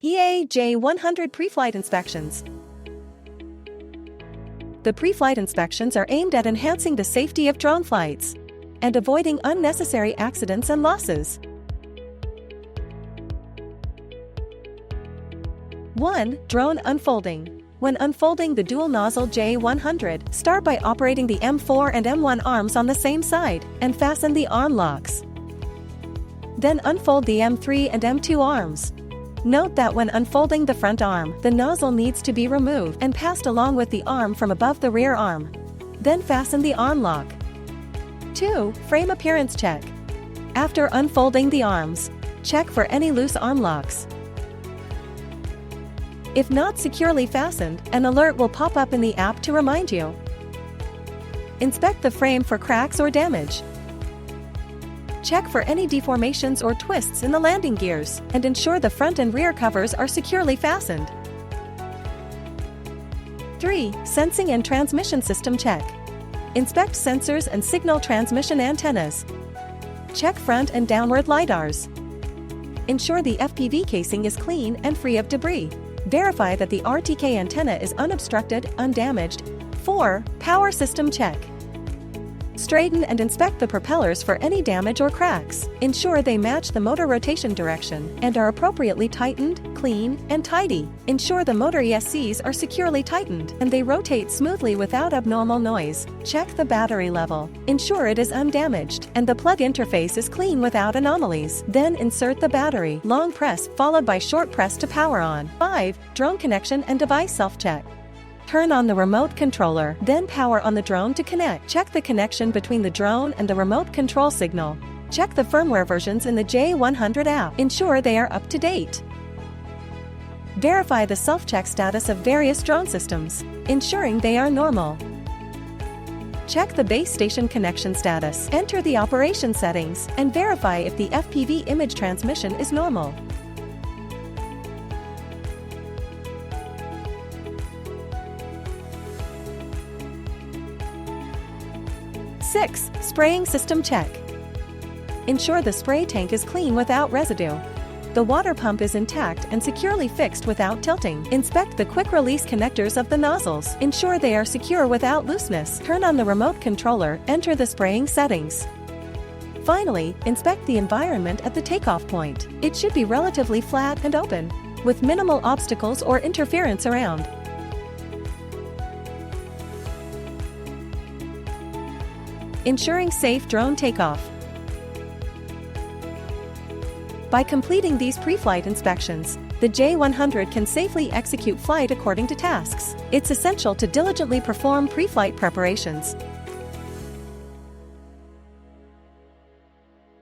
EA-J100 pre-flight inspections. The pre-flight inspections are aimed at enhancing the safety of drone flights and avoiding unnecessary accidents and losses. 1. Drone unfolding. When unfolding the dual-nozzle J100, start by operating the M4 and M1 arms on the same side and fasten the arm locks. Then unfold the M3 and M2 arms. Note that when unfolding the front arm, the nozzle needs to be removed and passed along with the arm from above the rear arm. Then fasten the arm lock. 2. Frame appearance check. After unfolding the arms, check for any loose arm locks. If not securely fastened, an alert will pop up in the app to remind you. Inspect the frame for cracks or damage. Check for any deformations or twists in the landing gears, and ensure the front and rear covers are securely fastened. 3. Sensing and transmission system check. Inspect sensors and signal transmission antennas. Check front and downward lidars. Ensure the FPV casing is clean and free of debris. Verify that the RTK antenna is unobstructed, undamaged. 4. Power system check. Straighten and inspect the propellers for any damage or cracks. Ensure they match the motor rotation direction and are appropriately tightened, clean, and tidy. Ensure the motor ESCs are securely tightened and they rotate smoothly without abnormal noise. Check the battery level. Ensure it is undamaged and the plug interface is clean without anomalies. Then insert the battery. Long press followed by short press to power on. 5. Drone connection and device self-check. Turn on the remote controller, then power on the drone to connect. Check the connection between the drone and the remote control signal. Check the firmware versions in the J100 app. Ensure they are up to date. Verify the self-check status of various drone systems, ensuring they are normal. Check the base station connection status. Enter the operation settings and verify if the FPV image transmission is normal. 6. Spraying system check. Ensure the spray tank is clean without residue. The water pump is intact and securely fixed without tilting. Inspect the quick release connectors of the nozzles. Ensure they are secure without looseness. Turn on the remote controller, enter the spraying settings. Finally, inspect the environment at the takeoff point. It should be relatively flat and open, with minimal obstacles or interference around. Ensuring safe drone takeoff. By completing these pre-flight inspections, the J100 can safely execute flight according to tasks. It's essential to diligently perform pre-flight preparations